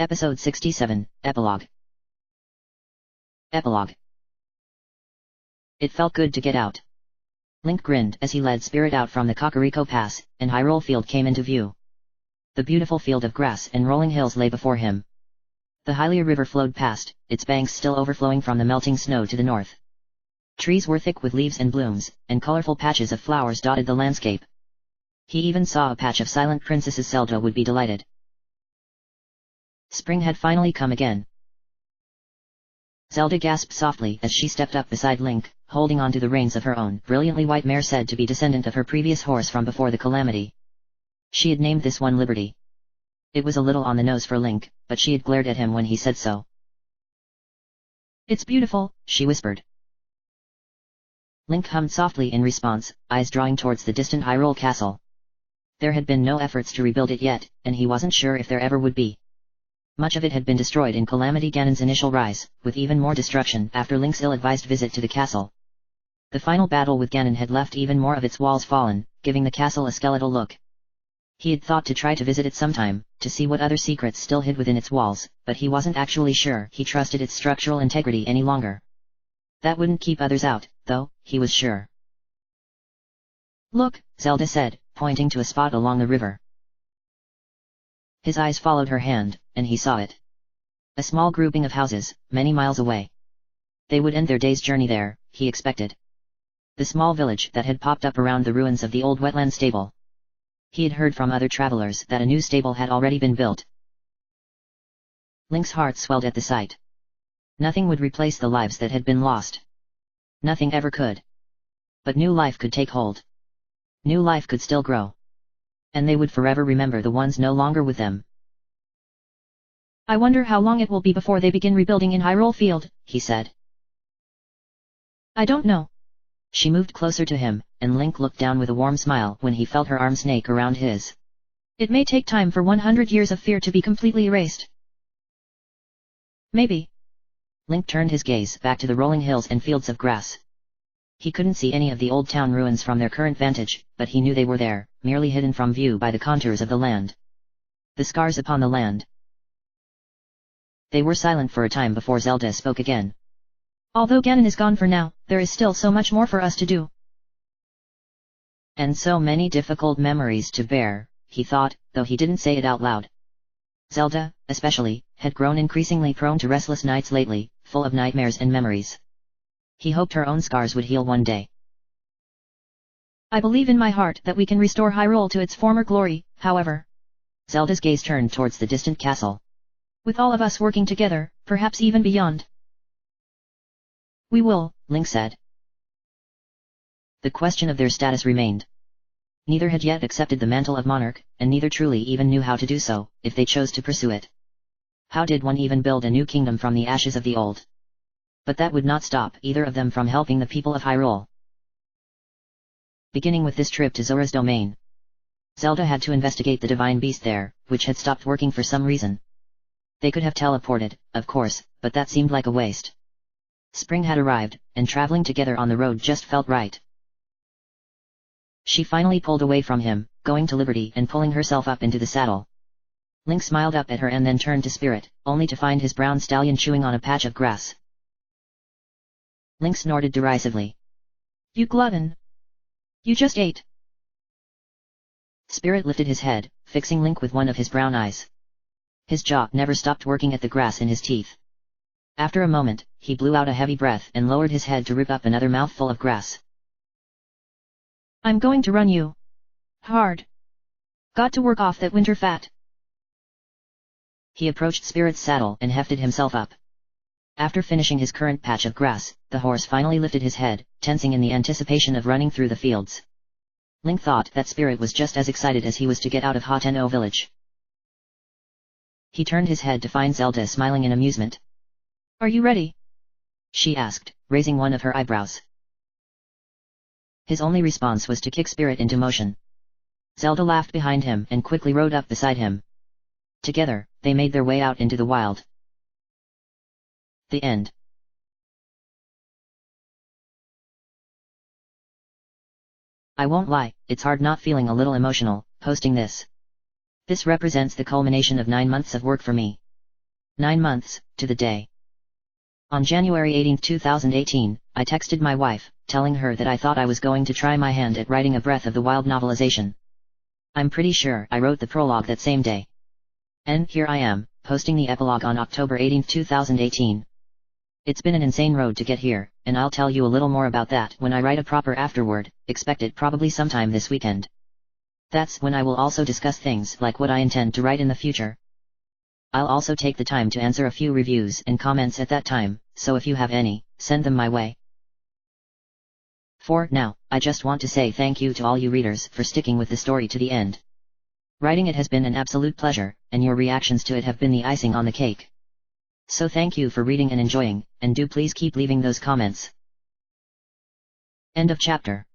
Episode 67, Epilogue. Epilogue. It felt good to get out. Link grinned as he led Spirit out from the Kakariko Pass, and Hyrule Field came into view. The beautiful field of grass and rolling hills lay before him. The Hylia River flowed past, its banks still overflowing from the melting snow to the north. Trees were thick with leaves and blooms, and colorful patches of flowers dotted the landscape. He even saw a patch of silent princesses. Zelda would be delighted. Spring had finally come again. Zelda gasped softly as she stepped up beside Link, holding on to the reins of her own brilliantly white mare said to be descendant of her previous horse from before the calamity. She had named this one Liberty. It was a little on the nose for Link, but she had glared at him when he said so. "It's beautiful," she whispered. Link hummed softly in response, eyes drawing towards the distant Hyrule Castle. There had been no efforts to rebuild it yet, and he wasn't sure if there ever would be. Much of it had been destroyed in Calamity Ganon's initial rise, with even more destruction after Link's ill-advised visit to the castle. The final battle with Ganon had left even more of its walls fallen, giving the castle a skeletal look. He had thought to try to visit it sometime, to see what other secrets still hid within its walls, but he wasn't actually sure he trusted its structural integrity any longer. That wouldn't keep others out, though, he was sure. "Look," Zelda said, pointing to a spot along the river. His eyes followed her hand, and he saw it. A small grouping of houses, many miles away. They would end their day's journey there, he expected. The small village that had popped up around the ruins of the old wetland stable. He had heard from other travelers that a new stable had already been built. Link's heart swelled at the sight. Nothing would replace the lives that had been lost. Nothing ever could. But new life could take hold. New life could still grow. And they would forever remember the ones no longer with them. "I wonder how long it will be before they begin rebuilding in Hyrule Field," he said. "I don't know." She moved closer to him, and Link looked down with a warm smile when he felt her arm snake around his. "It may take time for 100 years of fear to be completely erased." "Maybe." Link turned his gaze back to the rolling hills and fields of grass. He couldn't see any of the old town ruins from their current vantage, but he knew they were there, merely hidden from view by the contours of the land. The scars upon the land. They were silent for a time before Zelda spoke again. "Although Ganon is gone for now, there is still so much more for us to do. And so many difficult memories to bear," he thought, though he didn't say it out loud. Zelda, especially, had grown increasingly prone to restless nights lately, full of nightmares and memories. He hoped her own scars would heal one day. "I believe in my heart that we can restore Hyrule to its former glory, however." Zelda's gaze turned towards the distant castle. "With all of us working together, perhaps even beyond." "We will," Link said. The question of their status remained. Neither had yet accepted the mantle of monarch, and neither truly even knew how to do so, if they chose to pursue it. How did one even build a new kingdom from the ashes of the old? But that would not stop either of them from helping the people of Hyrule. Beginning with this trip to Zora's domain. Zelda had to investigate the divine beast there, which had stopped working for some reason. They could have teleported, of course, but that seemed like a waste. Spring had arrived, and traveling together on the road just felt right. She finally pulled away from him, going to Liberty and pulling herself up into the saddle. Link smiled up at her and then turned to Spirit, only to find his brown stallion chewing on a patch of grass. Link snorted derisively. "You glutton! You just ate!" Spirit lifted his head, fixing Link with one of his brown eyes. His jaw never stopped working at the grass in his teeth. After a moment, he blew out a heavy breath and lowered his head to rip up another mouthful of grass. "I'm going to run you hard. Got to work off that winter fat." He approached Spirit's saddle and hefted himself up. After finishing his current patch of grass, the horse finally lifted his head, tensing in the anticipation of running through the fields. Link thought that Spirit was just as excited as he was to get out of Hateno village. He turned his head to find Zelda smiling in amusement. "Are you ready?" she asked, raising one of her eyebrows. His only response was to kick Spirit into motion. Zelda laughed behind him and quickly rode up beside him. Together, they made their way out into the wild. The end. I won't lie, it's hard not feeling a little emotional, posting this. This represents the culmination of 9 months of work for me. 9 months, to the day. On January 18, 2018, I texted my wife, telling her that I thought I was going to try my hand at writing a Breath of the Wild novelization. I'm pretty sure I wrote the prologue that same day. And here I am, posting the epilogue on October 18, 2018. It's been an insane road to get here, and I'll tell you a little more about that when I write a proper afterword, expect it probably sometime this weekend. That's when I will also discuss things like what I intend to write in the future. I'll also take the time to answer a few reviews and comments at that time, so if you have any, send them my way. For now, I just want to say thank you to all you readers for sticking with the story to the end. Writing it has been an absolute pleasure, and your reactions to it have been the icing on the cake. So thank you for reading and enjoying, and do please keep leaving those comments. End of chapter.